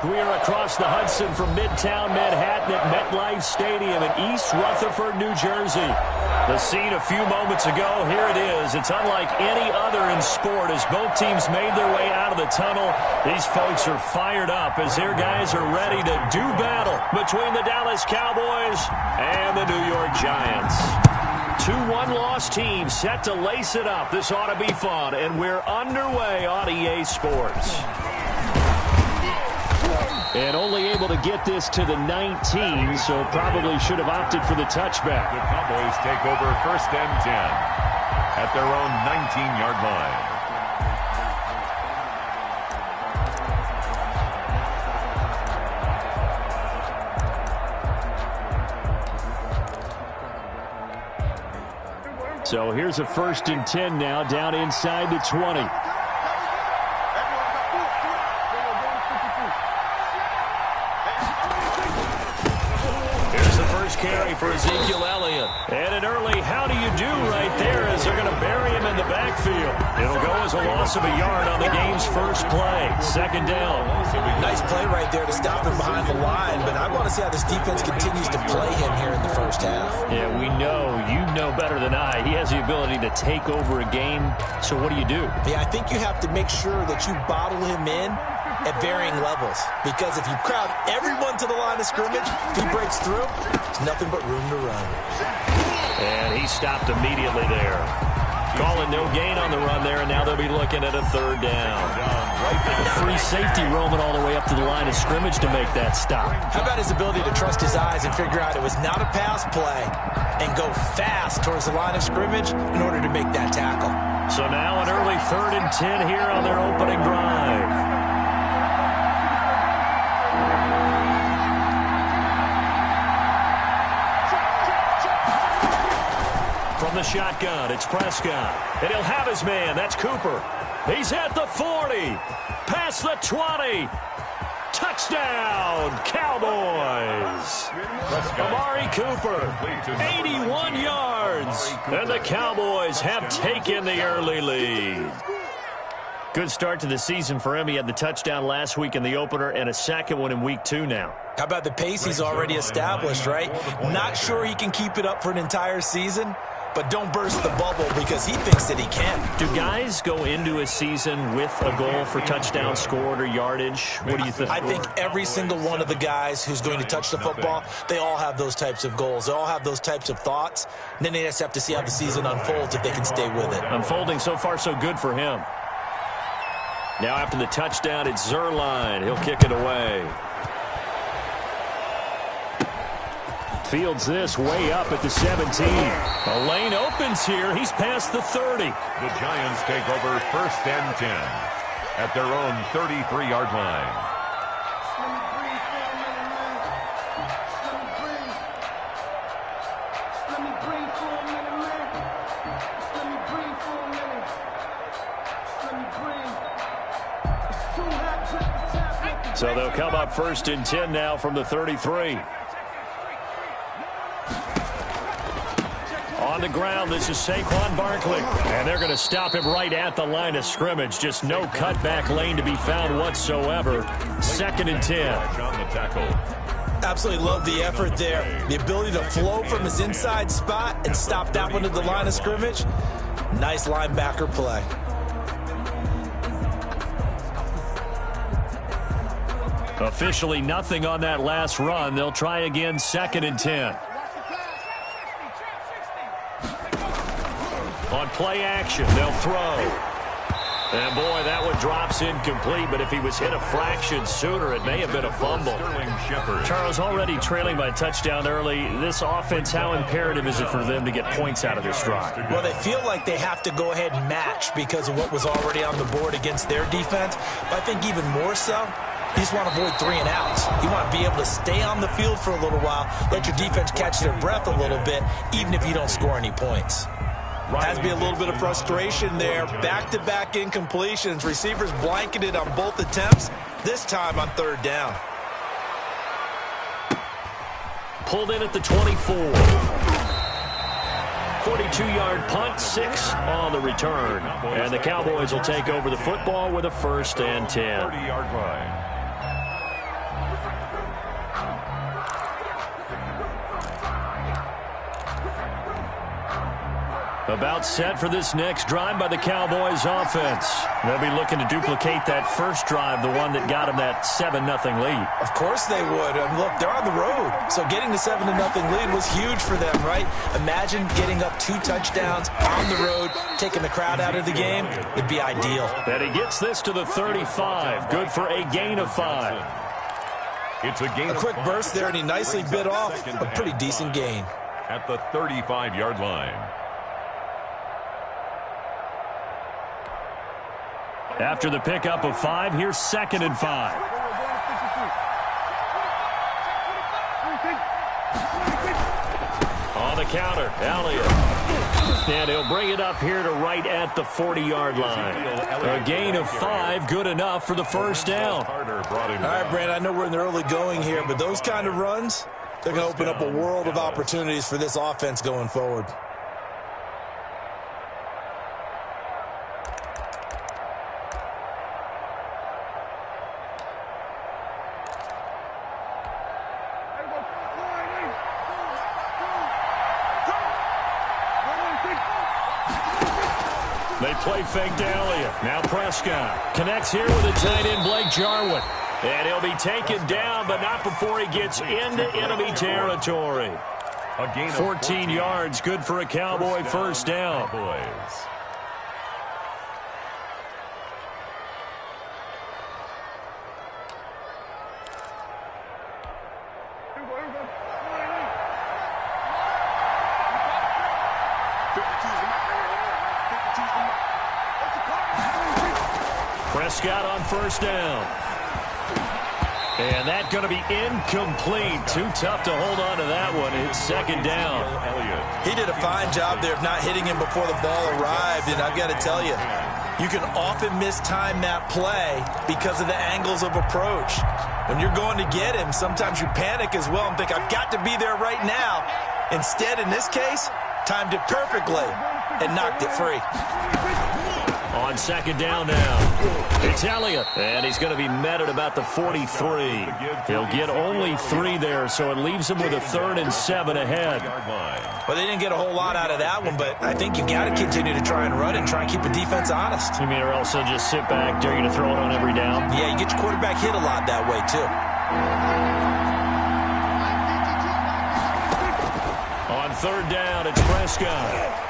We are across the Hudson from Midtown Manhattan at MetLife Stadium in East Rutherford, New Jersey. The scene a few moments ago, here it is. It's unlike any other in sport as both teams made their way out of the tunnel. These folks are fired up as their guys are ready to do battle between the Dallas Cowboys and the New York Giants. Two one-loss teams set to lace it up. This ought to be fun, and we're underway on EA Sports. And only able to get this to the 19, so probably should have opted for the touchback. The Cowboys take over 1st and 10 at their own 19-yard line. So here's a 1st and 10 now, down inside the 20. Carry for Ezekiel Elliott. And an early how do you do right there as they're going to bury him in the backfield. It'll go as a loss of a yard on the game's first play. 2nd down. Nice play right there to stop him behind the line, but I want to see how this defense continues to play him here in the first half. Yeah, we know. You know better than I. He has the ability to take over a game. So what do you do? Yeah, I think you have to make sure that you bottle him in at varying levels, because if you crowd everyone to the line of scrimmage, if he breaks through, there's nothing but room to run. And he stopped immediately there. Calling no gain on the run there, and now they'll be looking at a 3rd down. A free safety roaming all the way up to the line of scrimmage to make that stop. How about his ability to trust his eyes and figure out it was not a pass play and go fast towards the line of scrimmage in order to make that tackle. So now an early 3rd and 10 here on their opening drive. From the shotgun, it's Prescott. And he'll have his man. That's Cooper. He's at the 40. Past the 20. Touchdown, Cowboys. Amari Cooper, 81 yards. And the Cowboys have taken the early lead. Good start to the season for him. He had the touchdown last week in the opener and a 2nd one in week 2 now. How about the pace he's already established, right? Not sure he can keep it up for an entire season, but don't burst the bubble because he thinks that he can. Do guys go into a season with a goal for touchdown scored or yardage? What do you think? I think every single one of the guys who's going to touch the football, they all have those types of goals. They all have those types of thoughts. And then they just have to see how the season unfolds if they can stay with it. Unfolding so far so good for him. Now after the touchdown, it's Zerline. He'll kick it away. Fields this way up at the 17. A lane opens here. He's past the 30. The Giants take over 1st and 10 at their own 33-yard line. So they'll come up 1st and 10 now from the 33. On the ground, this is Saquon Barkley. And they're going to him right at the line of scrimmage. Just no cutback lane to be found whatsoever. 2nd and 10. Absolutely love the effort there. The ability to flow from his inside spot and stop that one at the line of scrimmage. Nice linebacker play. Officially nothing on that last run. They'll try again 2nd and 10. On play action, they'll throw. And boy, that one drops incomplete, but if he was hit a fraction sooner, it may have been a fumble. Charles, already trailing by a touchdown early. This offense, how imperative is it for them to get points out of this drive? Well, they feel like they have to go ahead and match because of what was already on the board against their defense. But I think even more so, you just want to avoid 3 and outs. You want to be able to stay on the field for a little while, let your defense catch their breath a little bit, even if you don't score any points. Has to be a little bit of frustration there. Back-to-back incompletions. Receivers blanketed on both attempts, this time on 3rd down. Pulled in at the 24. 42-yard punt, 6 on the return. And the Cowboys will take over the football with a 1st and 10. 30-yard line. About set for this next drive by the Cowboys offense. They'll be looking to duplicate that first drive, the one that got them that 7-0 lead. Of course they would. And look, they're on the road. So getting the 7-0 lead was huge for them, right? Imagine getting up 2 touchdowns on the road, taking the crowd out of the game. It'd be ideal. And he gets this to the 35. Good for a gain of 5. It's a gain. A quick burst there, and he nicely bit off a pretty decent gain. At the 35-yard line. After the pickup of 5, here's 2nd and 5. On the counter, Elliott. And he'll bring it up here to right at the 40-yard line. A gain of 5, good enough for the first down. All right, Brand, I know we're in the early going here, but those kind of runs, they're going to open up a world of opportunities for this offense going forward. They play fake to Elliott. Now Prescott connects here with a tight end, Blake Jarwin. And he'll be taken down, but not before he gets into enemy territory. A gain of 14 yards, good for a Cowboy first down. Cowboys. Prescott on first down. And that's going to be incomplete. Too tough to hold on to that one. It's 2nd down. He did a fine job there of not hitting him before the ball arrived. And I've got to tell you, you can often mistime that play because of the angles of approach. When you're going to get him, sometimes you panic as well and think, I've got to be there right now. Instead, in this case, timed it perfectly and knocked it free. On 2nd down now, it's Elliott, and he's going to be met at about the 43. He'll get only 3 there, so it leaves him with a 3rd and 7 ahead. Well, they didn't get a whole lot out of that one, but I think you've got to continue to try and run and try and keep the defense honest. You mean, or else they'll just sit back, dare you to throw it on every down? Yeah, you get your quarterback hit a lot that way, too. On 3rd down, it's Prescott.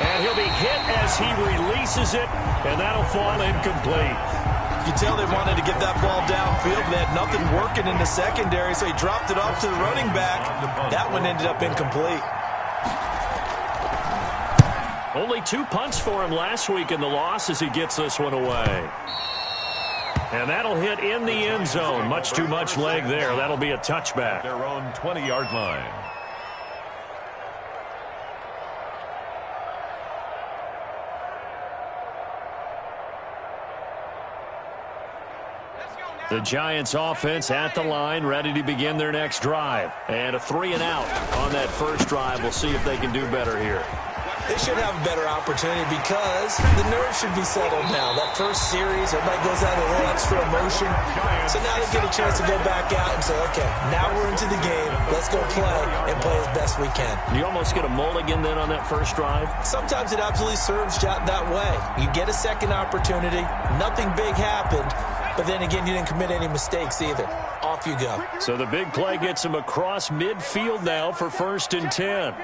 And he'll be hit as he releases it, and that'll fall incomplete. You tell they wanted to get that ball downfield. They had nothing working in the secondary, so he dropped it off to the running back. That one ended up incomplete. Only 2 punts for him last week in the loss as he gets this one away. And that'll hit in the end zone. Much too much leg there. That'll be a touchback. Their own 20-yard line. The Giants offense at the line, ready to begin their next drive. And a 3 and out on that first drive. We'll see if they can do better here. They should have a better opportunity because the nerves should be settled now. That first series, everybody goes out with a little extra emotion. So now they get a chance to go back out and say, okay, now we're into the game. Let's go play and play as best we can. You almost get a mulligan then on that first drive? Sometimes it absolutely serves that way. You get a second opportunity. Nothing big happened. But then again, you didn't commit any mistakes either. Off you go. So the big play gets him across midfield now for 1st and 10.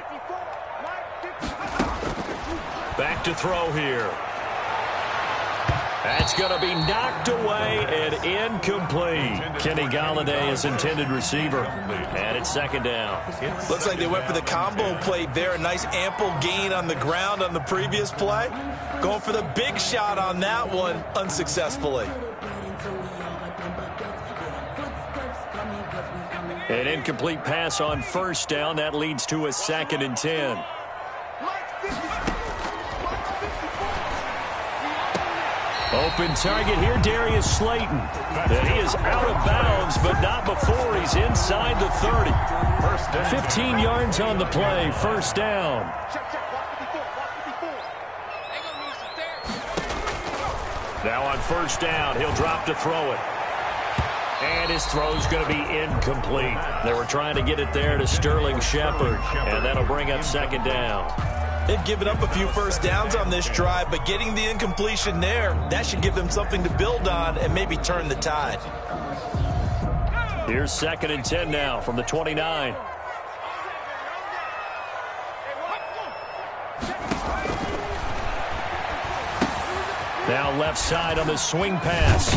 Back to throw here. That's going to be knocked away and incomplete. Kenny Golladay is intended receiver. And it's 2nd down. Looks like they went for the combo play there. A nice ample gain on the ground on the previous play. Going for the big shot on that one unsuccessfully. An incomplete pass on first down. That leads to a 2nd and 10. Open target here, Darius Slayton. And he is out of bounds, but not before he's inside the 30. 15 yards on the play, first down. Now on first down, he'll drop to throw it. And his throw's going to be incomplete. They were trying to get it there to Sterling Shepard, and that'll bring up 2nd down. They've given up a few first downs on this drive, but getting the incompletion there, that should give them something to build on and maybe turn the tide. Here's 2nd and 10 now from the 29. Now left side on the swing pass.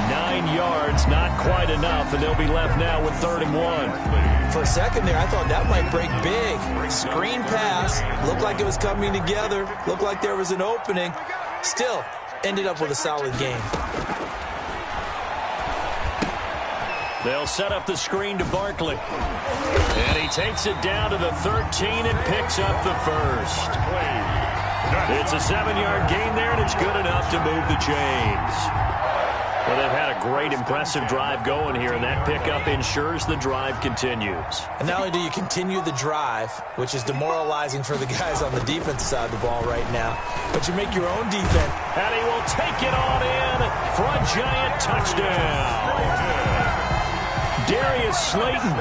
9 yards, not quite enough, and they'll be left now with 3rd and 1. For a second there, I thought that might break big. Screen pass, looked like it was coming together, looked like there was an opening. Still, ended up with a solid game. They'll set up the screen to Barkley. And he takes it down to the 13 and picks up the first. It's a 7-yard gain there, and it's good enough to move the chains. Well, they've had a great, impressive drive going here, and that pickup ensures the drive continues. And not only do you continue the drive, which is demoralizing for the guys on the defensive side of the ball right now, but you make your own defense. And he will take it on in for a giant touchdown. Darius Slayton,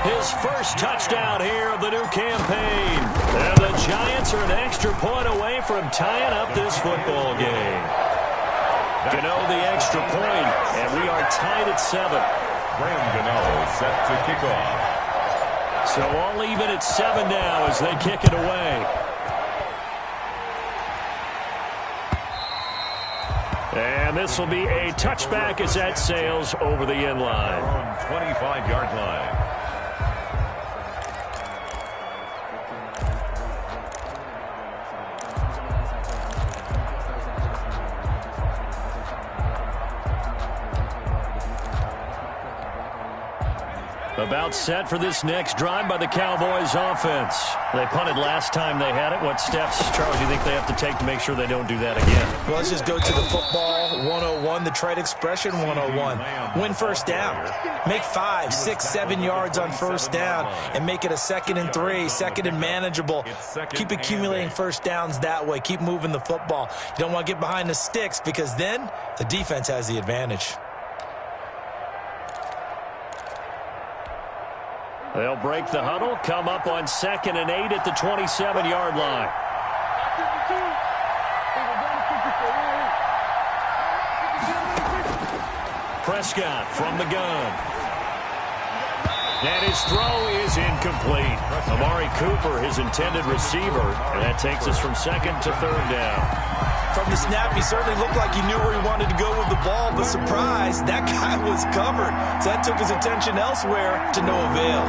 his first touchdown here of the new campaign. And the Giants are an extra point away from tying up this football game. Gano the extra point, and we are tied at 7. Graham Gano set to kick off. So all even at 7 now as they kick it away. And this will be a touchback as that sails over the end line. On 25-yard line. About set for this next drive by the Cowboys offense. They punted last time they had it. What steps, Charles, do you think they have to take to make sure they don't do that again? Well, let's just go to the football 101, the trade expression 101. Win first down. Make 5, 6, 7 yards on first down and make it a 2nd and 3, 2nd and manageable. Keep accumulating first downs that way. Keep moving the football. You don't want to get behind the sticks because then the defense has the advantage. They'll break the huddle, come up on 2nd and 8 at the 27-yard line. Prescott from the gun. And his throw is incomplete. Amari Cooper, his intended receiver, and that takes us from 2nd to 3rd down. From the snap, he certainly looked like he knew where he wanted to go with the ball, but surprise, that guy was covered. So that took his attention elsewhere to no avail.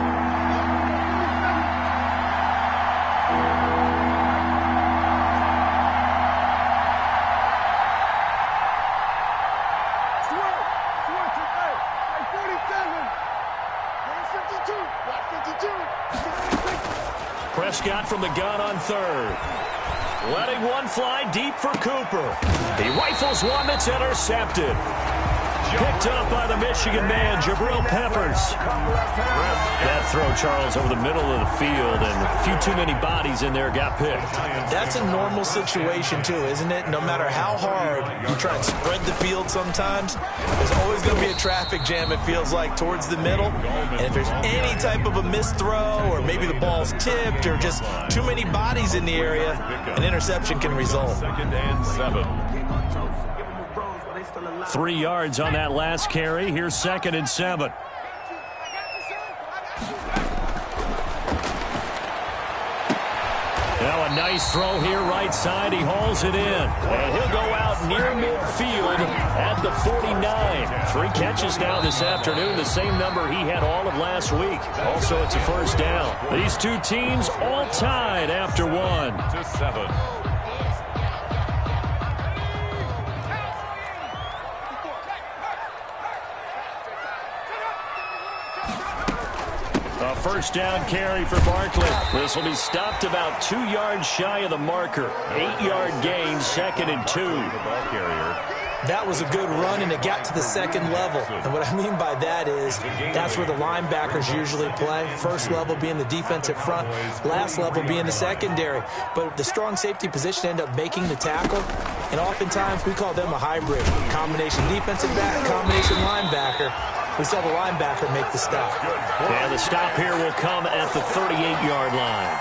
Prescott from the gun on 3rd. Letting one fly deep for Cooper. He rifles one that's intercepted. Picked up by the Michigan man, Jabril Peppers. That throw, Charles, over the middle of the field, and a few too many bodies in there got picked. That's a normal situation, too, isn't it? No matter how hard you try and spread the field sometimes, there's always going to be a traffic jam, it feels like, towards the middle. And if there's any type of a missed throw, or maybe the ball's tipped, or just too many bodies in the area, an interception can result. 2nd and 7. 3 yards on that last carry. Here's 2nd and 7. Now a nice throw here right side. He hauls it in. And he'll go out near midfield at the 49. 3 catches now this afternoon, the same number he had all of last week. Also, it's a first down. These two teams all tied after 1. To 7. A first down carry for Barkley. This will be stopped about 2 yards shy of the marker. 8-yard gain, 2nd and 2. That was a good run, and it got to the 2nd level. And what I mean by that is that's where the linebackers usually play. First level being the defensive front, last level being the secondary. But the strong safety position ended up making the tackle, and oftentimes we call them a hybrid. Combination defensive back, combination linebacker. We saw the linebacker make the stop. And the stop here will come at the 38-yard line.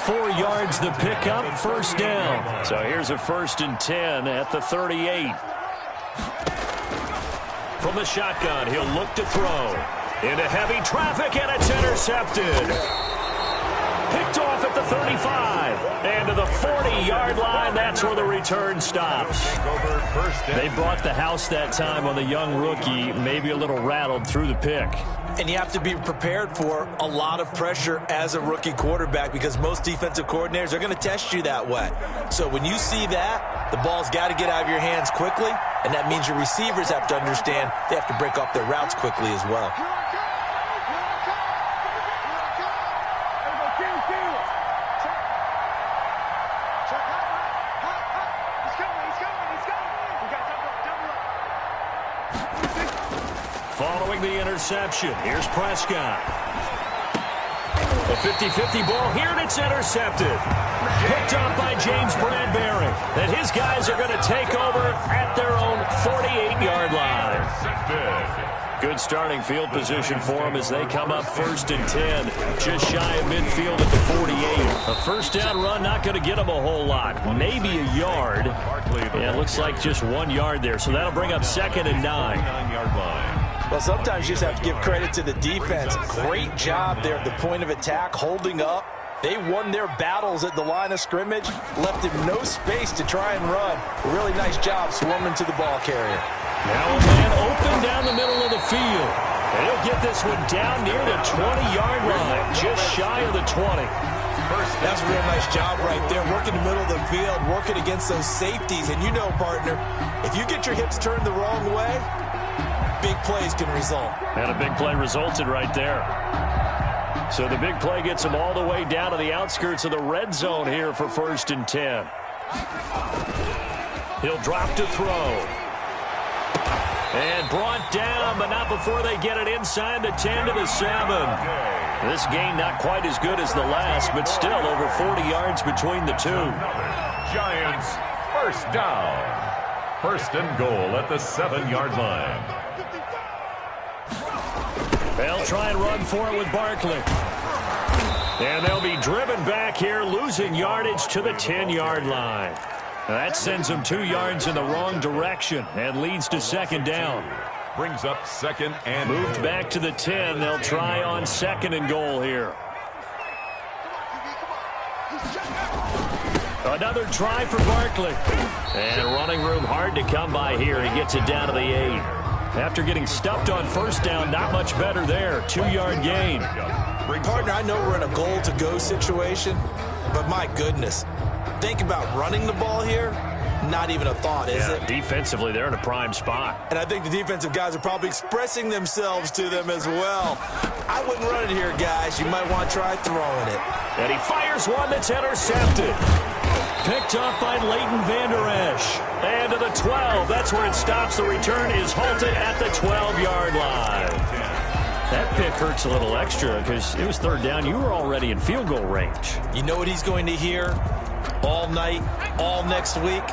4 yards the pickup, first down. So here's a 1st and 10 at the 38. From the shotgun, he'll look to throw. Into heavy traffic, and it's intercepted. Picked off at the 35. And to the 40-yard line, that's where the return stops. They brought the house that time on the young rookie, maybe a little rattled through the pick. And you have to be prepared for a lot of pressure as a rookie quarterback because most defensive coordinators are going to test you that way. So when you see that, the ball's got to get out of your hands quickly, and that means your receivers have to understand they have to break off their routes quickly as well. Following the interception, here's Prescott. A 50-50 ball here, and it's intercepted. Picked up by James Bradbury. And his guys are going to take over at their own 48-yard line. Good starting field position for them as they come up 1st and 10. Just shy of midfield at the 48. A first down run, not going to get them a whole lot. Maybe a yard. Yeah, it looks like just 1 yard there. So that'll bring up 2nd and 9. Well, sometimes you just have to give credit to the defense. Great job there at the point of attack, holding up. They won their battles at the line of scrimmage, left him no space to try and run. A really nice job swarming to the ball carrier. Now a man open down the middle of the field. And he'll get this one down near the 20-yard line, just shy of the 20. That's a real nice job right there, working the middle of the field, working against those safeties. And you know, partner, if you get your hips turned the wrong way, big plays can result. And a big play resulted right there. So the big play gets him all the way down to the outskirts of the red zone here for 1st and 10. He'll drop to throw. And brought down, but not before they get it inside the 10 to the 7. This gain not quite as good as the last, but still over 40 yards between the two. Giants, first down. 1st and goal at the 7-yard line. They'll try and run for it with Barkley. And they'll be driven back here, losing yardage to the 10-yard line. That sends them 2 yards in the wrong direction and leads to 2nd down. Brings up 2nd and moved back to the 10. They'll try on 2nd and goal here. Another try for Barkley. And running room hard to come by here. He gets it down to the 8. After getting stuffed on 1st down, not much better there. 2-yard gain. Partner, I know we're in a goal-to-go situation, but my goodness. Think about running the ball here. Not even a thought, is it? Defensively, they're in a prime spot. And I think the defensive guys are probably expressing themselves to them as well. I wouldn't run it here, guys. You might want to try throwing it. And he fires one that's intercepted. Picked up by Leighton Vander Esch. And to the 12. That's where it stops. The return is halted at the 12-yard line. That pick hurts a little extra because it was 3rd down. You were already in field goal range. You know what he's going to hear all night, all next week?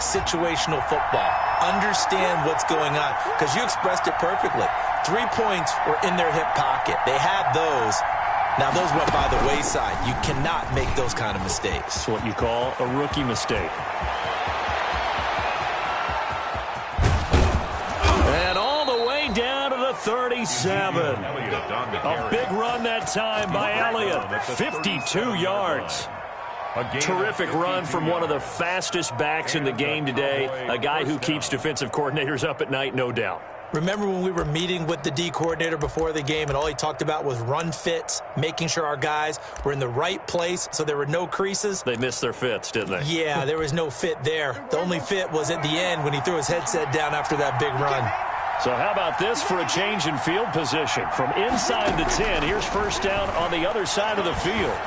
Situational football. Understand what's going on because you expressed it perfectly. 3 points were in their hip pocket. They had those. Now, those went by the wayside. You cannot make those kind of mistakes. It's what you call a rookie mistake. And all the way down to the 37. A big run that time by Elliott. 52 yards. Terrific run from one of the fastest backs in the game today. A guy who keeps defensive coordinators up at night, no doubt. Remember when we were meeting with the D coordinator before the game and all he talked about was run fits, making sure our guys were in the right place so there were no creases? They missed their fits, didn't they? Yeah, there was no fit there. The only fit was at the end when he threw his headset down after that big run. So how about this for a change in field position? From inside the 10, here's 1st down on the other side of the field.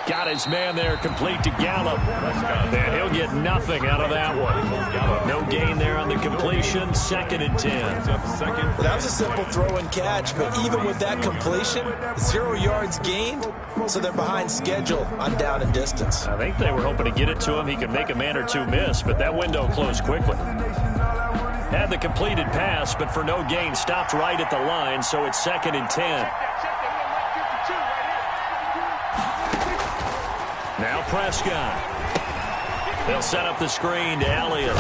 Got his man there complete to Gallup. And he'll get nothing out of that one. No gain there on the completion. 2nd and 10. That was a simple throw and catch, but even with that completion, 0 yards gained, so they're behind schedule on down and distance. I think they were hoping to get it to him. He could make a man or two miss, but that window closed quickly. Had the completed pass, but for no gain, stopped right at the line, so it's 2nd and 10. Prescott. They'll set up the screen to Elliott.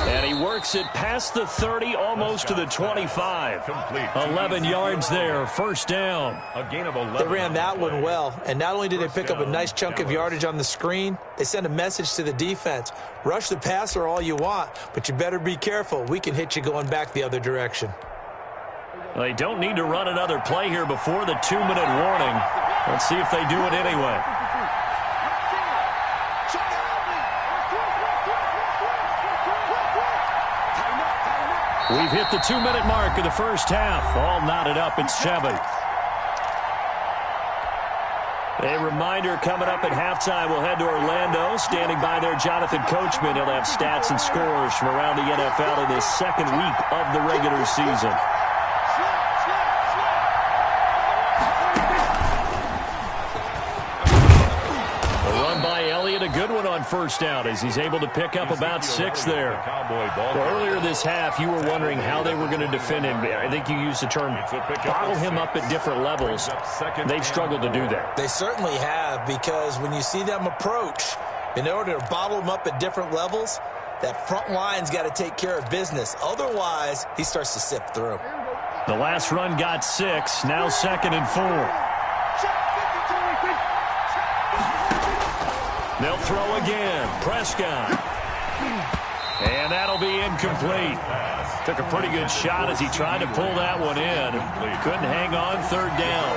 And he works it past the 30, almost to the 25. 11 yards there, first down. A gain of 11. They ran that one well, and not only did they pick up a nice chunk of yardage on the screen, they sent a message to the defense. Rush the passer all you want, but you better be careful. We can hit you going back the other direction. They don't need to run another play here before the 2-minute warning. Let's see if they do it anyway. We've hit the 2-minute mark of the first half. All knotted up at 7. A reminder coming up at halftime. We'll head to Orlando. Standing by there, Jonathan Coachman. He'll have stats and scores from around the NFL in this second week of the regular season. A good one on first down as he's able to pick up about 6 there. Well, earlier this half, you were wondering how they were going to defend him. I think you used the term bottle him up at different levels. They've struggled to do that. They certainly have, because when you see them approach, in order to bottle him up at different levels, that front line's got to take care of business. Otherwise, he starts to sift through. The last run got 6, now 2nd and 4. They'll throw again. Prescott. And that'll be incomplete. Took a pretty good shot as he tried to pull that one in. Couldn't hang on, third down.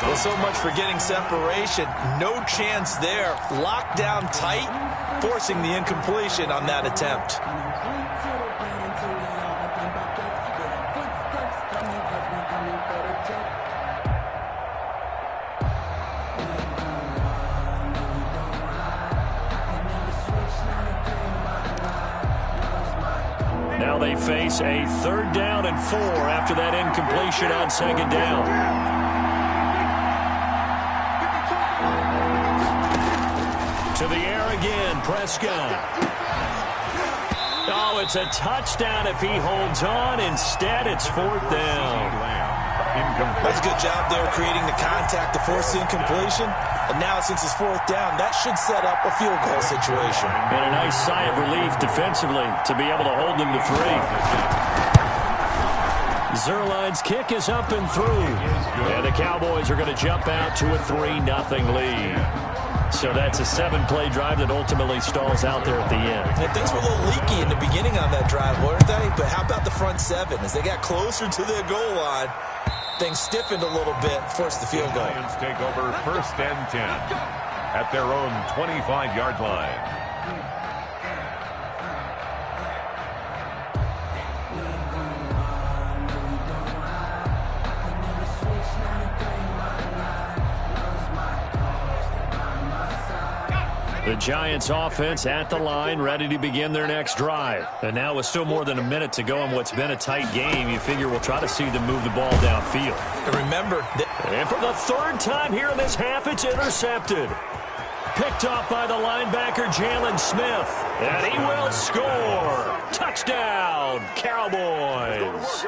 Well, so much for getting separation. No chance there. Locked down tight, forcing the incompletion on that attempt. Now they face a 3rd down and 4 after that incompletion on 2nd down. To the air again, Prescott. Oh, it's a touchdown if he holds on. Instead, it's 4th down. That's a good job there creating the contact to force the incompletion. And now, since it's 4th down, that should set up a field goal situation. And a nice sigh of relief defensively to be able to hold them to 3. Zerline's kick is up and through. And the Cowboys are going to jump out to a 3-0 lead. So that's a 7-play drive that ultimately stalls out there at the end. And things were a little leaky in the beginning on that drive, weren't they? But how about the front 7? As they got closer to their goal line, things stiffened a little bit, forced the field goal. Lions take over 1st and 10 at their own 25-yard line. The Giants offense at the line, ready to begin their next drive. And now with still more than a minute to go in what's been a tight game, you figure we'll try to see them move the ball downfield. And remember, and for the 3rd time here in this half, it's intercepted. Picked off by the linebacker, Jalen Smith. And he will score. Touchdown, Cowboys.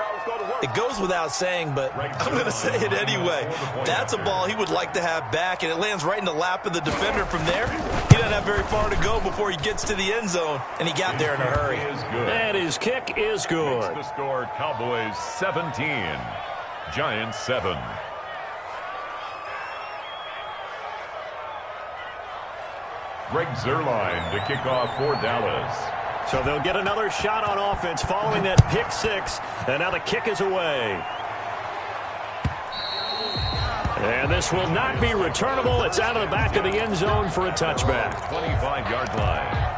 It goes without saying, but I'm going to say it anyway. That's a ball he would like to have back, and it lands right in the lap of the defender from there. He doesn't have very far to go before he gets to the end zone, and he got there in a hurry. And his kick is good. The score, Cowboys 17, Giants 7. Greg Zerline to kick off for Dallas. So they'll get another shot on offense following that pick 6. And now the kick is away. And this will not be returnable. It's out of the back of the end zone for a touchback. 25-yard line.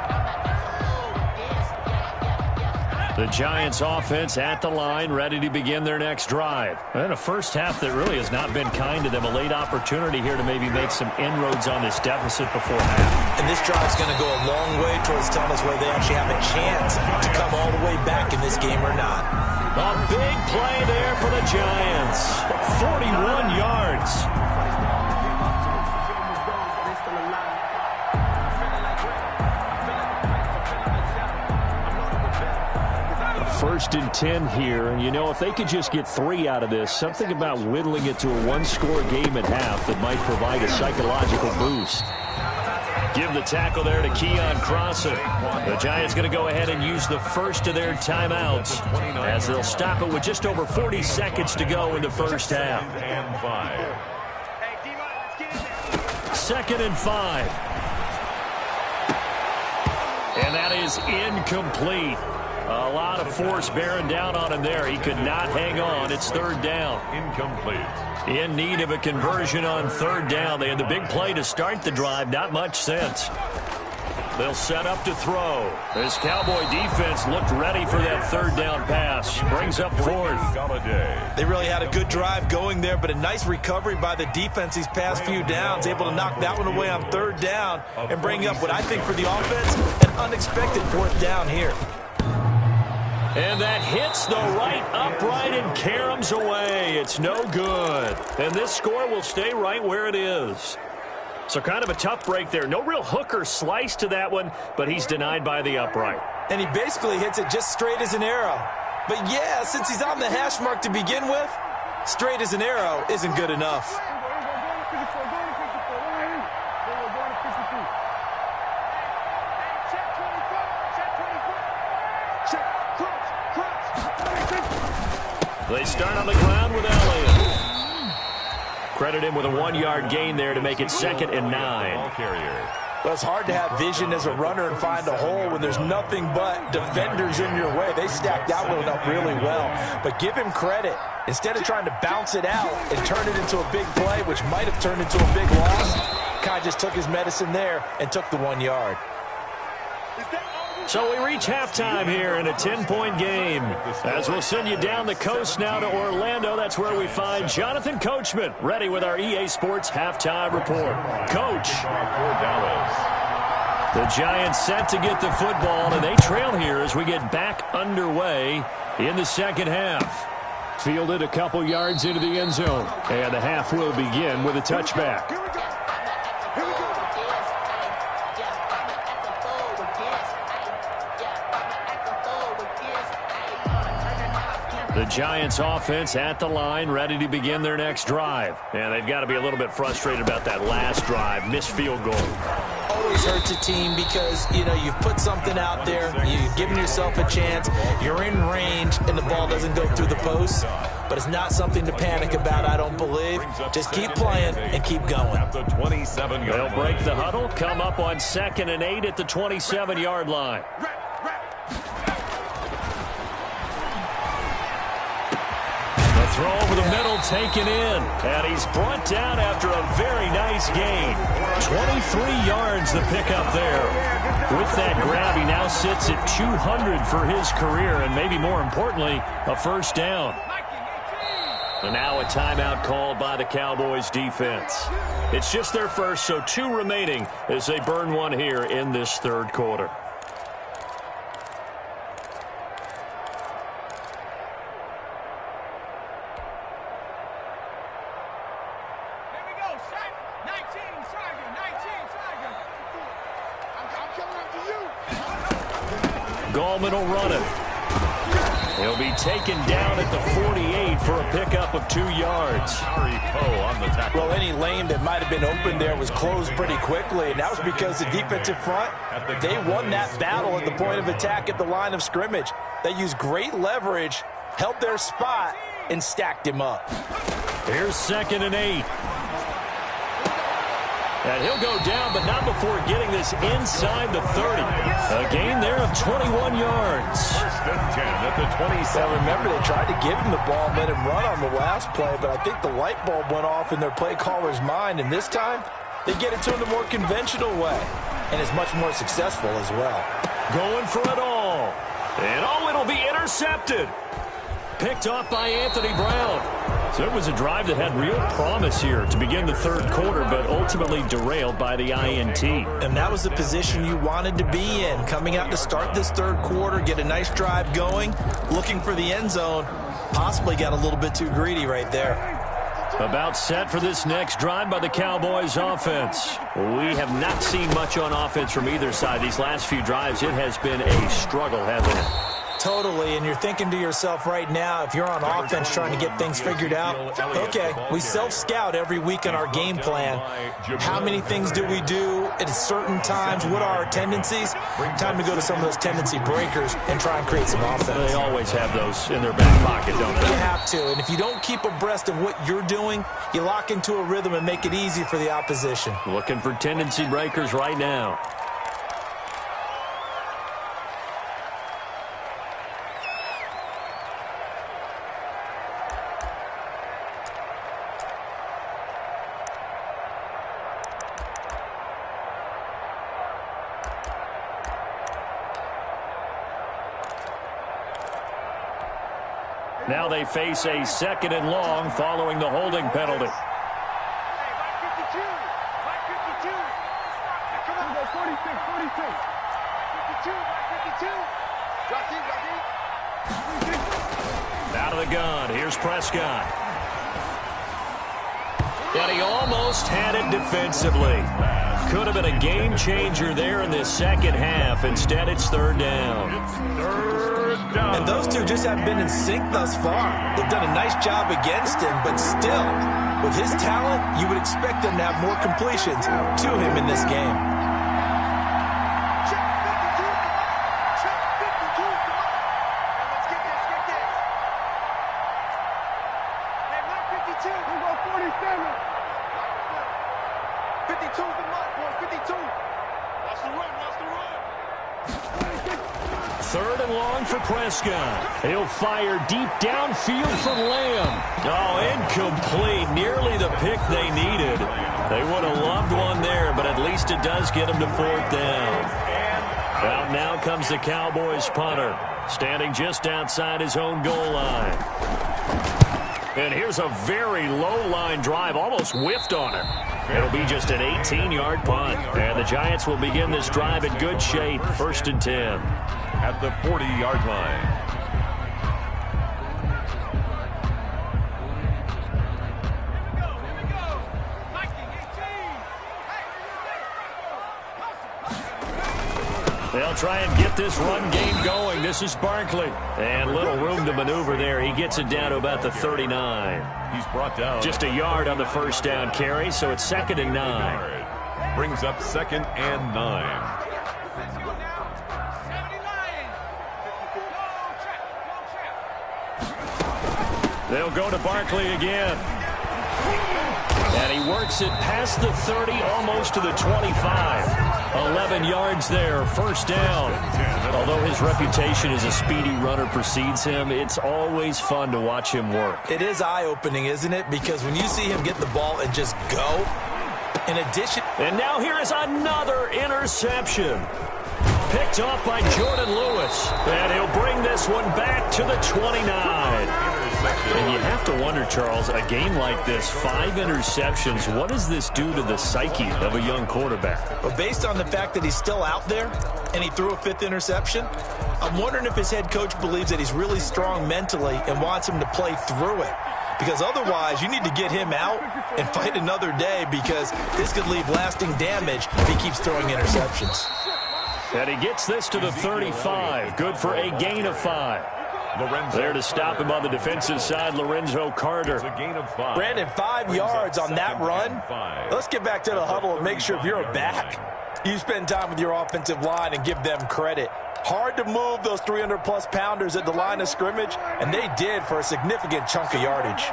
The Giants offense at the line, ready to begin their next drive. And a first half that really has not been kind to them. A late opportunity here to maybe make some inroads on this deficit before half. And this drive's going to go a long way towards telling us whether they actually have a chance to come all the way back in this game or not. A big play there for the Giants. 41 yards. 1st and 10 here, and you know, if they could just get 3 out of this, something about whittling it to a 1-score game at half that might provide a psychological boost. Give the tackle there to Keon Crossan. The Giants going to go ahead and use the first of their timeouts as they'll stop it with just over 40 seconds to go in the first half. 2nd and 5. And that is incomplete. A lot of force bearing down on him there. He could not hang on. It's 3rd down. Incomplete. In need of a conversion on 3rd down. They had the big play to start the drive. Not much sense. They'll set up to throw. This Cowboy defense looked ready for that 3rd down pass. Brings up 4th. They really had a good drive going there, but a nice recovery by the defense these past few downs. Able to knock that one away on 3rd down and bring up what I think for the offense, an unexpected 4th down here. And that hits the right upright and caroms away. It's no good. And this score will stay right where it is. So kind of a tough break there. No real hook or slice to that one, but he's denied by the upright. And he basically hits it just straight as an arrow. But yeah, since he's on the hash mark to begin with, straight as an arrow isn't good enough. They start on the ground with Elliott. Credit him with a 1-yard gain there to make it 2nd and 9. Well, it's hard to have vision as a runner and find a hole when there's nothing but defenders in your way. They stacked that one up really well. But give him credit. Instead of trying to bounce it out and turn it into a big play, which might have turned into a big loss, Kai just took his medicine there and took the 1 yard. So we reach halftime here in a 10-point game. As we'll send you down the coast now to Orlando, that's where we find Jonathan Coachman, ready with our EA Sports halftime report. Coach. The Giants set to get the football, and they trail here as we get back underway in the 2nd half. Fielded a couple yards into the end zone, and the half will begin with a touchback. The Giants offense at the line, ready to begin their next drive. And they've got to be a little bit frustrated about that last drive, missed field goal. Always hurts a team because, you know, you've put something out there, you've given yourself a chance, you're in range, and the ball doesn't go through the post. But it's not something to panic about, I don't believe. Just keep playing and keep going. They'll break the huddle, come up on 2nd and 8 at the 27-yard line. Throw over the middle, taken in. And he's brought down after a very nice gain. 23 yards the pickup there. With that grab, he now sits at 200 for his career, and maybe more importantly, a 1st down. And now a timeout called by the Cowboys defense. It's just their first, so 2 remaining as they burn one here in this 3rd quarter. Gallman will run it. He'll be taken down at the 48 for a pickup of 2 yards. Well, any lane that might have been open there was closed pretty quickly, and that was because the defensive front, they won that battle at the point of attack at the line of scrimmage. They used great leverage, held their spot, and stacked him up. Here's 2nd and 8. And he'll go down, but not before getting this inside the 30. A gain there of 21 yards. 1st and 10 at the 27. Remember, they tried to give him the ball, let him run on the last play, but I think the light bulb went off in their play caller's mind, and this time, they get it to him the more conventional way, and it's much more successful as well. Going for it all. And it'll be intercepted. Picked off by Anthony Brown. So it was a drive that had real promise here to begin the 3rd quarter, but ultimately derailed by the INT. And that was the position you wanted to be in, coming out to start this 3rd quarter, get a nice drive going, looking for the end zone. Possibly got a little bit too greedy right there. About set for this next drive by the Cowboys offense. We have not seen much on offense from either side. These last few drives, it has been a struggle, hasn't it? Totally, and you're thinking to yourself right now, if you're on offense trying to get things figured out, okay, we self-scout every week in our game plan. How many things do we do at certain times? What are our tendencies? Time to go to some of those tendency breakers and try and create some offense. They always have those in their back pocket, don't they? You have to, and if you don't keep abreast of what you're doing, you lock into a rhythm and make it easy for the opposition. Looking for tendency breakers right now. Now they face a 2nd and long following the holding penalty. Out of the gun, here's Prescott. And he almost had it defensively. Could have been a game changer there in this second half. Instead, it's 3rd down. It's 3rd down. And those two just haven't been in sync thus far. They've done a nice job against him, but still, with his talent, you would expect them to have more completions to him in this game. Prescott. He'll fire deep downfield from Lamb. Oh, incomplete. Nearly the pick they needed. They would have loved one there, but at least it does get them to 4th down. Out now comes the Cowboys punter, standing just outside his own goal line. And here's a very low line drive, almost whiffed on it. It'll be just an 18-yard punt. And the Giants will begin this drive in good shape, 1st and 10. At the 40-yard line. They'll try and get this run game going. This is Barkley. And little room to maneuver there. He gets it down to about the 39. He's brought down. Just a yard on the 1st down carry, so it's 2nd and 9. Brings up 2nd and 9. They'll go to Barkley again. And he works it past the 30, almost to the 25. 11 yards there, 1st down. Although his reputation as a speedy runner precedes him, it's always fun to watch him work. It is eye-opening, isn't it? Because when you see him get the ball and just go, in addition... And now here is another interception. Picked off by Jordan Lewis. And he'll bring this one back to the 29. And you have to wonder, Charles, a game like this, 5 interceptions, what does this do to the psyche of a young quarterback? Well, based on the fact that he's still out there and he threw a 5th interception, I'm wondering if his head coach believes that he's really strong mentally and wants him to play through it. Because otherwise, you need to get him out and fight another day, because this could leave lasting damage if he keeps throwing interceptions. And he gets this to the 35. Good for a gain of 5. There to stop him on the defensive side, Lorenzo Carter. Brandon, 5 yards on that run. Let's get back to the huddle and make sure if you're a back, you spend time with your offensive line and give them credit. Hard to move those 300-plus pounders at the line of scrimmage, and they did for a significant chunk of yardage.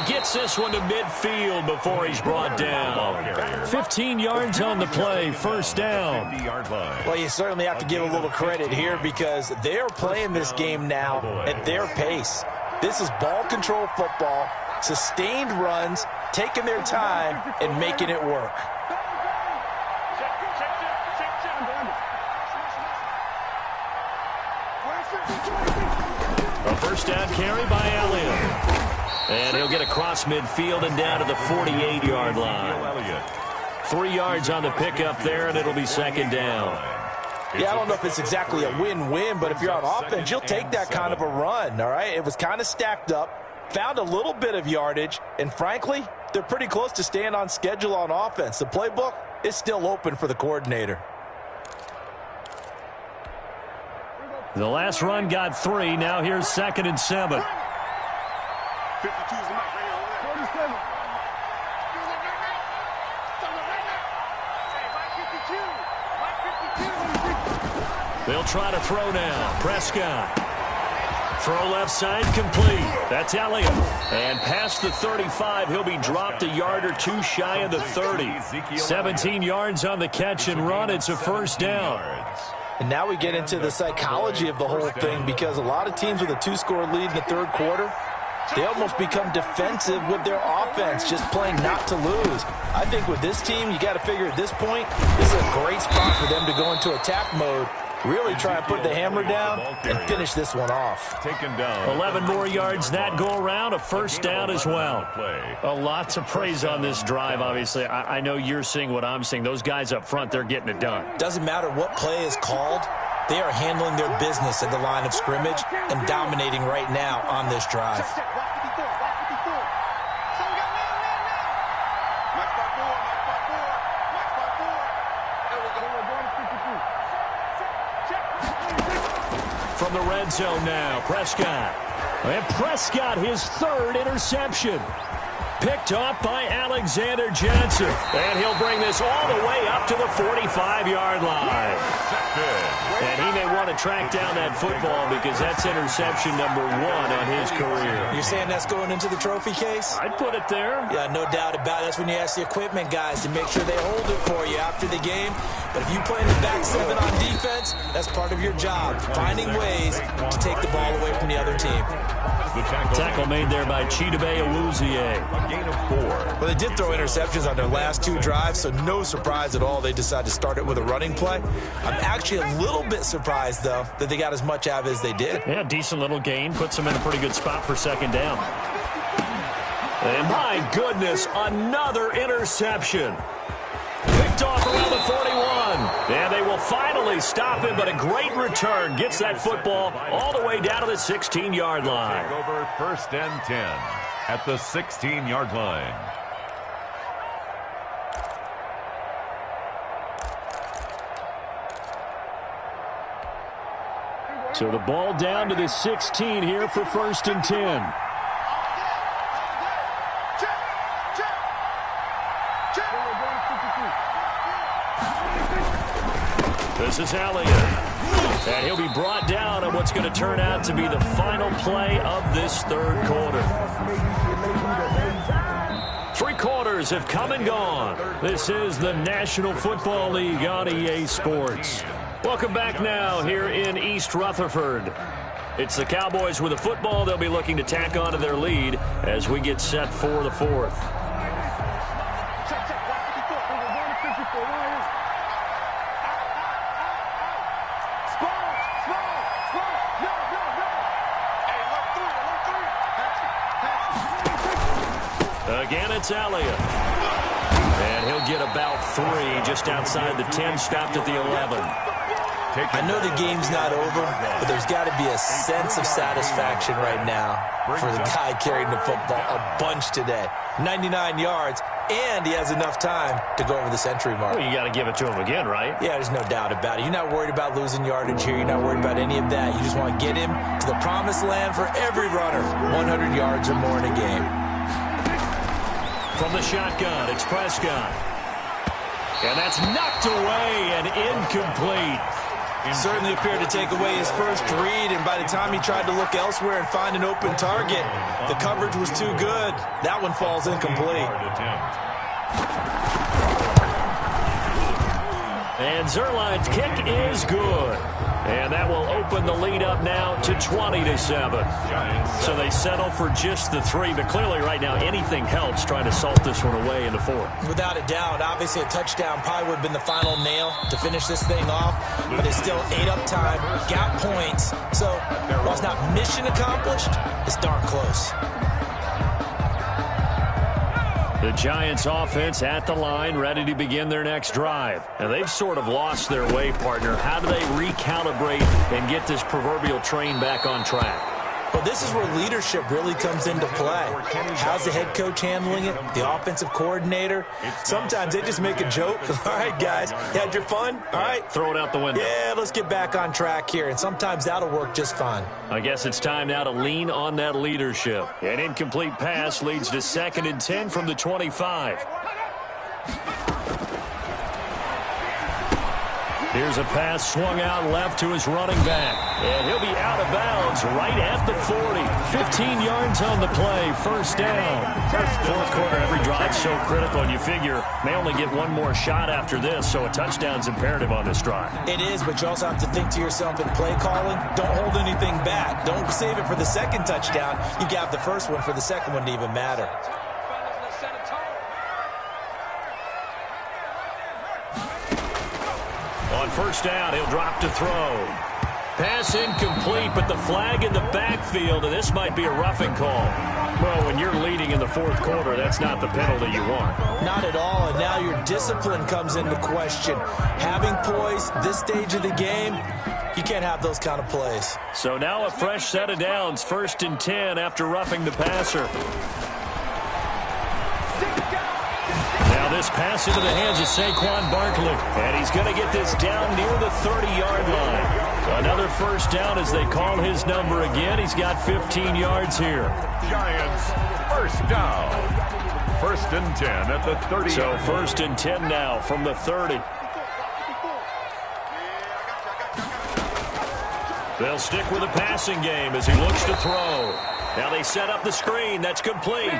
Gets this one to midfield before he's brought down. 15 yards on the play, 1st down. Well, you certainly have to give a little credit here, because they're playing this game now at their pace. This is ball control football, sustained runs, taking their time and making it work. A 1st down carry by Elliott. And he'll get across midfield and down to the 48-yard line. 3 yards on the pickup there, and it'll be 2nd down. Yeah, I don't know if it's exactly a win-win, but if you're on offense, you'll take that kind of a run, all right? It was kind of stacked up, found a little bit of yardage, and frankly, they're pretty close to staying on schedule on offense. The playbook is still open for the coordinator. The last run got 3. Now here's 2nd and 7. 52 is the mic right here. 47. They'll try to throw now. Prescott. Throw left side complete. That's Elliott. And past the 35, he'll be dropped a yard or two shy of the 30. 17 yards on the catch and run. It's a first down. And now we get into the psychology of the whole thing, because a lot of teams with a 2-score lead in the third quarter, they almost become defensive with their offense, just playing not to lose. I think with this team, you got to figure at this point, this is a great spot for them to go into attack mode, really try and put the hammer down and finish this one off. Taken down. 11 more yards that go around, a first down as well. A lot to praise on this drive, obviously. I know you're seeing what I'm seeing. Those guys up front, they're getting it done. Doesn't matter what play is called, they are handling their business at the line of scrimmage and dominating right now on this drive. From the red zone now, Prescott. And Prescott, his 3rd interception. Picked off by Alexander Johnson. And he'll bring this all the way up to the 45-yard line. And he may want to track down that football because that's interception number 1 on his career. You're saying that's going into the trophy case? I'd put it there. Yeah, no doubt about it. That's when you ask the equipment guys to make sure they hold it for you after the game. But if you play in the back 7 on defense, that's part of your job, finding ways to take the ball away from the other team. Tackle made there by Chidobe Awuzie. A gain of 4. Well, they did throw interceptions on their last 2 drives, so no surprise at all they decided to start it with a running play. I'm actually a little bit surprised, though, that they got as much out of it as they did. Yeah, decent little gain. Puts them in a pretty good spot for 2nd down. And my goodness, another interception. Picked off around the 41. And they will finally stop him, but a great return. Gets that football all the way down to the 16-yard line. Take over 1st and 10 at the 16-yard line. So the ball down to the 16 here for 1st and 10. This is Elliott. And he'll be brought down on what's going to turn out to be the final play of this third quarter. 3 quarters have come and gone. This is the National Football League on EA Sports. Welcome back now here in East Rutherford. It's the Cowboys with the football. They'll be looking to tack on to their lead as we get set for the 4th. Again, it's Elliott. And he'll get about 3 just outside the 10, stopped at the 11. I know the game's not over, but there's got to be a sense of satisfaction right now for the guy carrying the football a bunch today. 99 yards, and he has enough time to go over the century mark. Well, you got to give it to him again, right? Yeah, there's no doubt about it. You're not worried about losing yardage here. You're not worried about any of that. You just want to get him to the promised land for every runner, 100 yards or more in a game. From the shotgun, it's Prescott. And that's knocked away and incomplete. Certainly appeared to take away his first read, and by the time he tried to look elsewhere and find an open target, the coverage was too good. That one falls incomplete. And Zerline's kick is good. And that will open the lead up now to 20-7. So they settle for just the 3, but clearly right now anything helps trying to salt this one away in the 4th. Without a doubt, obviously a touchdown probably would have been the final nail to finish this thing off, but it's still 8 up time, got points. So while it's not mission accomplished, it's darn close. The Giants offense at the line, ready to begin their next drive. And they've sort of lost their way, partner. How do they recalibrate and get this proverbial train back on track? Well, this is where leadership really comes into play. How's the head coach handling it? The offensive coordinator? Sometimes they just make a joke. All right, guys, you had your fun? All right. Throw it out the window. Yeah, let's get back on track here. And sometimes that'll work just fine. I guess it's time now to lean on that leadership. An incomplete pass leads to 2nd and 10 from the 25. Here's a pass swung out left to his running back. And he'll be out of bounds right at the 40. 15 yards on the play. 1st down. 4th quarter, every drive so critical. And you figure may only get one more shot after this, so a touchdown's imperative on this drive. It is, but you also have to think to yourself in play calling, don't hold anything back. Don't save it for the 2nd touchdown. You got the 1st one for the 2nd one to even matter. On 1st down, he'll drop to throw. Pass incomplete, but the flag in the backfield, and this might be a roughing call. Well, when you're leading in the 4th quarter, that's not the penalty you want. Not at all, and now your discipline comes into question. Having poise this stage of the game, you can't have those kind of plays. So now a fresh set of downs, 1st and 10 after roughing the passer. This pass into the hands of Saquon Barkley. And he's going to get this down near the 30-yard line. Another 1st down as they call his number again. He's got 15 yards here. Giants, 1st down. 1st and 10 at the 30. So 1st and 10 now from the 30. They'll stick with the passing game as he looks to throw. Now they set up the screen. That's complete.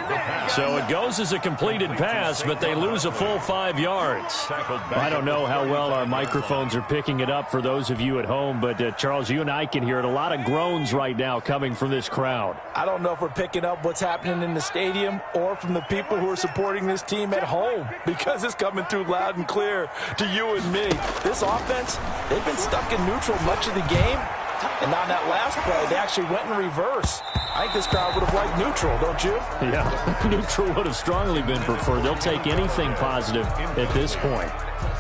So it goes as a completed pass, but they lose a full 5 yards. I don't know how well our microphones are picking it up for those of you at home, but Charles, you and I can hear it. A lot of groans right now coming from this crowd. I don't know if we're picking up what's happening in the stadium or from the people who are supporting this team at home, because it's coming through loud and clear to you and me. This offense, they've been stuck in neutral much of the game. And on that last play, they actually went in reverse. I think this crowd would have liked neutral, don't you? Yeah, neutral would have strongly been preferred. They'll take anything positive at this point.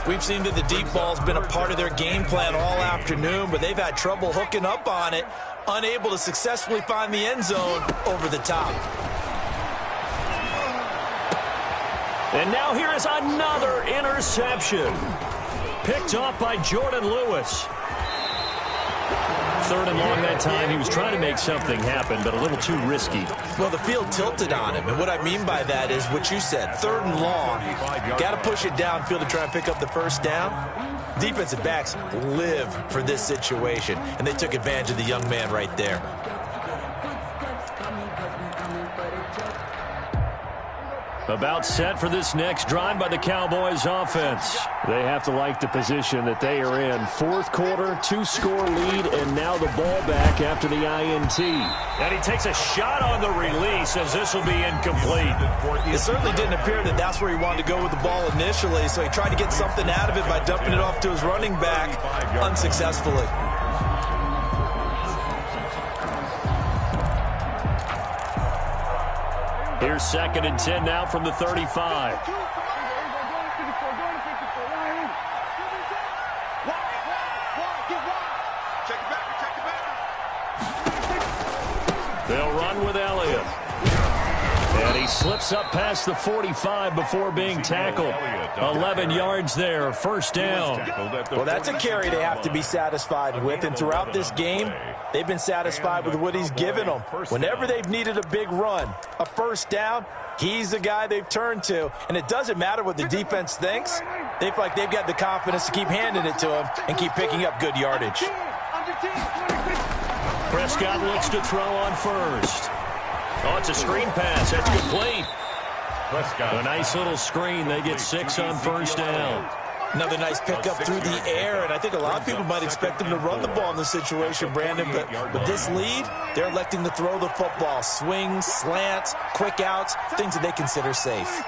We've seen that the deep ball's been a part of their game plan all afternoon, but they've had trouble hooking up on it, unable to successfully find the end zone over the top. And now here is another interception. Picked off by Jordan Lewis. 3rd and long that time. He was trying to make something happen, but a little too risky. Well, the field tilted on him, and what I mean by that is what you said. 3rd and long. Got to push it downfield to try and pick up the 1st down. Defensive backs live for this situation, and they took advantage of the young man right there. About set for this next drive by the Cowboys offense. They have to like the position that they are in. 4th quarter, 2-score lead, and now the ball back after the INT. And he takes a shot on the release as this will be incomplete. It certainly didn't appear that that's where he wanted to go with the ball initially, so he tried to get something out of it by dumping it off to his running back unsuccessfully. Here's 2nd and 10 now from the 35. They'll run with Elliott. And he slips up past the 45 before being tackled. 11 yards there, 1st down. Well, that's a carry they have to be satisfied with, and throughout this game, they've been satisfied with what he's given them. Whenever they've needed a big run, a 1st down, he's the guy they've turned to. And it doesn't matter what the defense thinks. They feel like they've got the confidence to keep handing it to him and keep picking up good yardage. Prescott looks to throw on 1st. Oh, it's a screen pass. That's complete. A nice little screen. They get 6 on 1st down. Another nice pickup through the air, and I think a lot of people might expect them to run the ball in this situation, Brandon, but with this lead, they're electing to throw the football. Swings, slants, quick outs, things that they consider safe.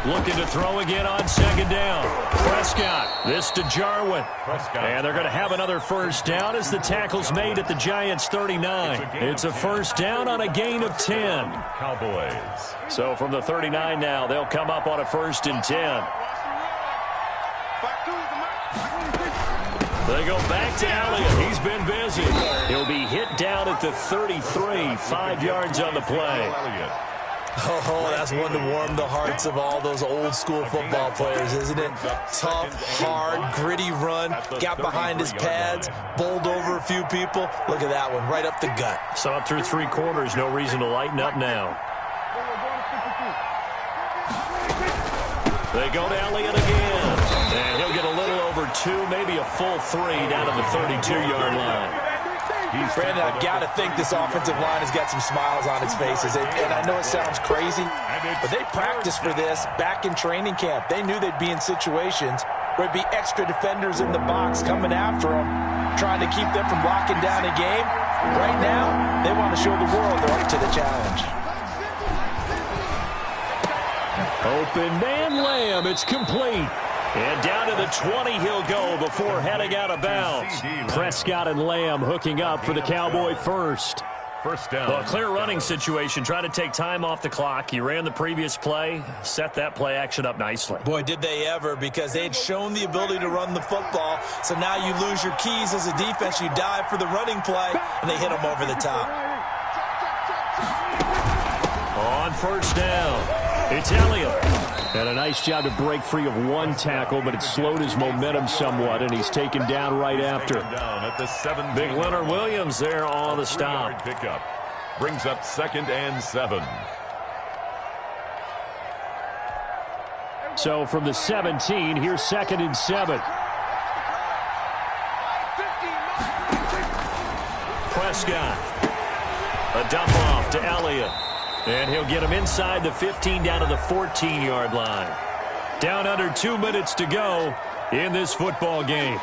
Looking to throw again on second down. Prescott. This to Jarwin. And they're going to have another first down as the tackle's made at the Giants' 39. It's a first down on a gain of 10. Cowboys. So from the 39 now, they'll come up on a 1st and 10. They go back to Elliott. He's been busy. He'll be hit down at the 33, 5 yards on the play. Oh, that's one to warm the hearts of all those old-school football players, isn't it? Tough, hard, gritty run, got behind his pads, bowled over a few people. Look at that one, right up the gut. Saw it through 3 quarters, no reason to lighten up now. They go to Elliott again, and he'll get a little over 2, maybe a full 3 down to the 32-yard line. Brandon, I've got to think this offensive line has got some smiles on its faces. And I know it sounds crazy, but they practiced for this back in training camp. They knew they'd be in situations where there'd be extra defenders in the box coming after them, trying to keep them from locking down a game. Right now, they want to show the world they're up to the challenge. Open man Lamb, it's complete. And down to the 20 he'll go before heading out of bounds. Prescott and Lamb hooking up for the Cowboy first. First down. Well, a clear running situation. Try to take time off the clock. He ran the previous play, set that play action up nicely. Boy, did they ever, because they had shown the ability to run the football. So now you lose your keys as a defense. You dive for the running play, and they hit them over the top. On first down, it's Elliott. And a nice job to break free of 1 tackle, but it slowed his momentum somewhat, and he's taken down right after. Big Leonard Williams there on the stop. Pickup brings up 2nd and 7. So from the 17, here's 2nd and 7. Prescott. A dump off to Elliott. And he'll get him inside the 15 down to the 14-yard line. Down under 2 minutes to go in this football game.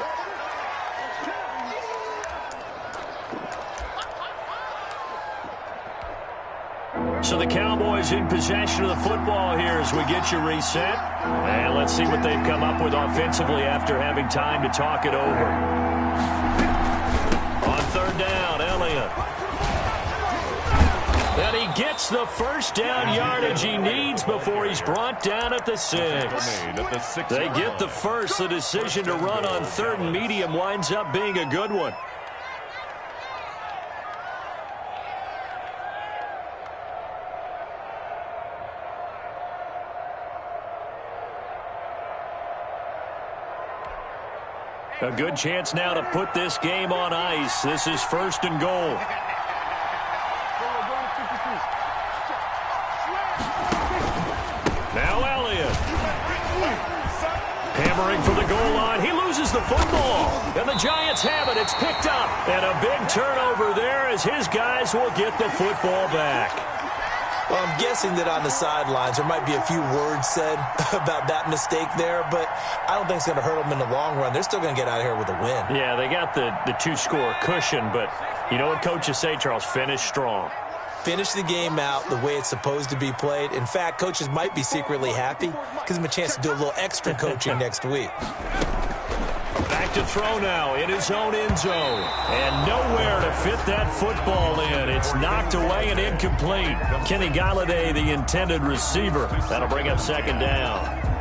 So the Cowboys in possession of the football here as we get you reset. And let's see what they've come up with offensively after having time to talk it over. On 3rd down, Elliott. And he gets the first down yardage he needs before he's brought down at the 6. They get the first. The decision to run on 3rd and medium winds up being a good one. A good chance now to put this game on ice. This is 1st and goal. Now Elliott. Hammering for the goal line. He loses the football. And the Giants have it. It's picked up. And a big turnover there as his guys will get the football back. Well, I'm guessing that on the sidelines there might be a few words said about that mistake there, but I don't think it's going to hurt them in the long run. They're still going to get out of here with a win. Yeah, they got the 2-score cushion, but you know what coaches say, Charles? Finish strong. Finish the game out the way it's supposed to be played. In fact, coaches might be secretly happy. Gives them a chance to do a little extra coaching next week. Back to throw now in his own end zone. And nowhere to fit that football in. It's knocked away and incomplete. Kenny Galladay, the intended receiver. That'll bring up 2nd down.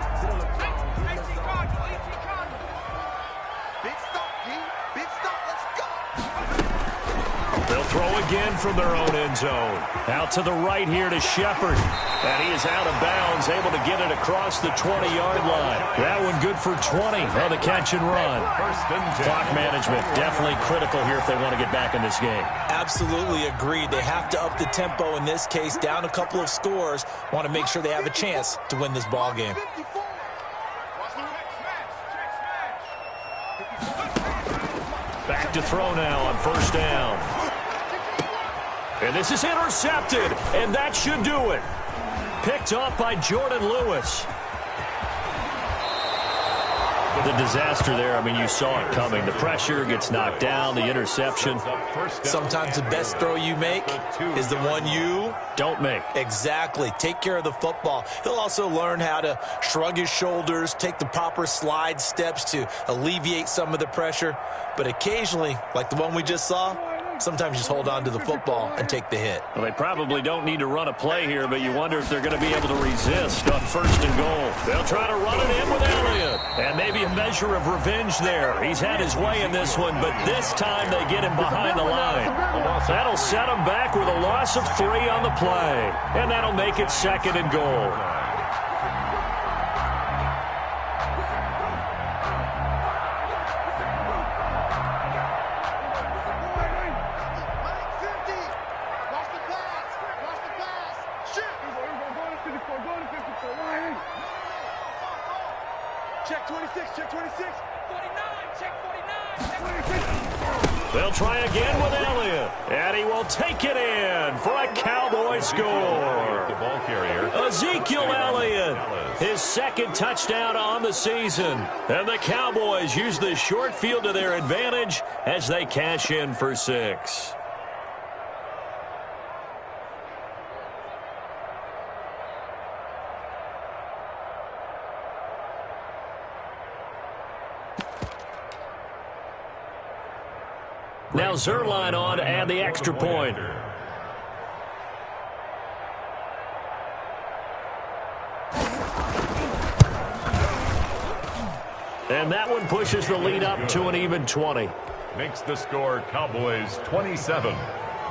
They'll throw again from their own end zone. Out to the right here to Shepard. And he is out of bounds, able to get it across the 20-yard line. That one good for 20 on the catch and run. Clock management definitely critical here if they want to get back in this game. Absolutely agreed. They have to up the tempo in this case, down a couple of scores. Want to make sure they have a chance to win this ball game. Back to throw now on 1st down. And this is intercepted, and that should do it. Picked off by Jordan Lewis. The disaster there, I mean, you saw it coming. The pressure gets knocked down, the interception. Sometimes the best throw you make is the one you don't make. Exactly. Take care of the football. He'll also learn how to shrug his shoulders, take the proper slide steps to alleviate some of the pressure. But occasionally, like the one we just saw, sometimes just hold on to the football and take the hit. Well, they probably don't need to run a play here, but you wonder if they're going to be able to resist on 1st and goal. They'll try to run it in with Elliott. And maybe a measure of revenge there. He's had his way in this one, but this time they get him behind the line. That'll set him back with a loss of 3 on the play. And that'll make it 2nd and goal. Check 26, check 26. 49, check 49. They'll try again with Elliott. And he will take it in for a Cowboy score. The ball carrier, Ezekiel Elliott, his 2nd touchdown on the season. And the Cowboys use the short field to their advantage as they cash in for 6. Now Zerline on to add the extra point. And that one pushes the lead up to an even 20. makes the score Cowboys 27,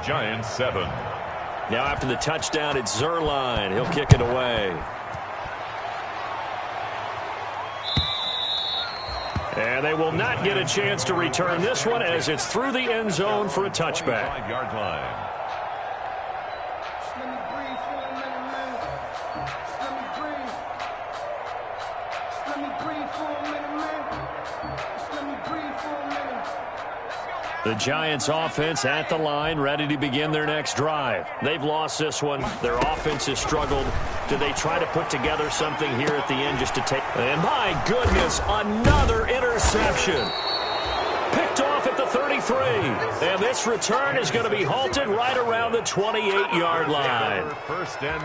Giants 7. Now after the touchdown, it's Zerline. He'll kick it away. And they will not get a chance to return this one as it's through the end zone for a touchback. 5-yard line. The Giants offense at the line, ready to begin their next drive. They've lost this one. Their offense has struggled. Do they try to put together something here at the end just to take? And my goodness, another interception. Picked off at the 33. And this return is going to be halted right around the 28-yard line.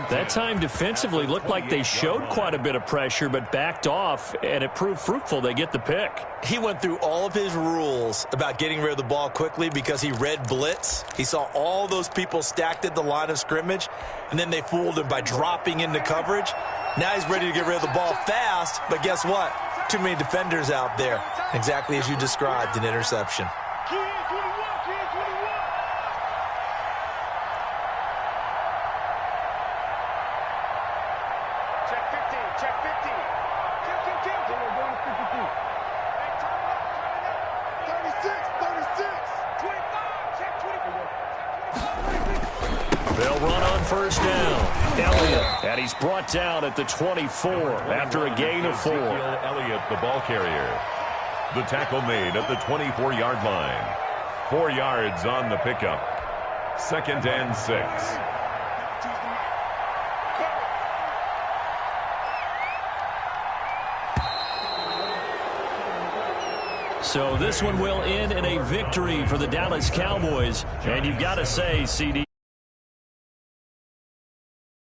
That time defensively looked like they showed quite a bit of pressure but backed off, and it proved fruitful. They get the pick. He went through all of his rules about getting rid of the ball quickly because he read blitz. He saw all those people stacked at the line of scrimmage, and then they fooled him by dropping into coverage. Now he's ready to get rid of the ball fast, but guess what? Too many defenders out there. Exactly as you described, an interception. They'll run on first down. Elliott, and he's brought down at the 24 after a gain of 4. Elliott, the ball carrier. The tackle made at the 24-yard line. 4 yards on the pickup. 2nd and 6. So this one will end in a victory for the Dallas Cowboys. And you've got to say, CD,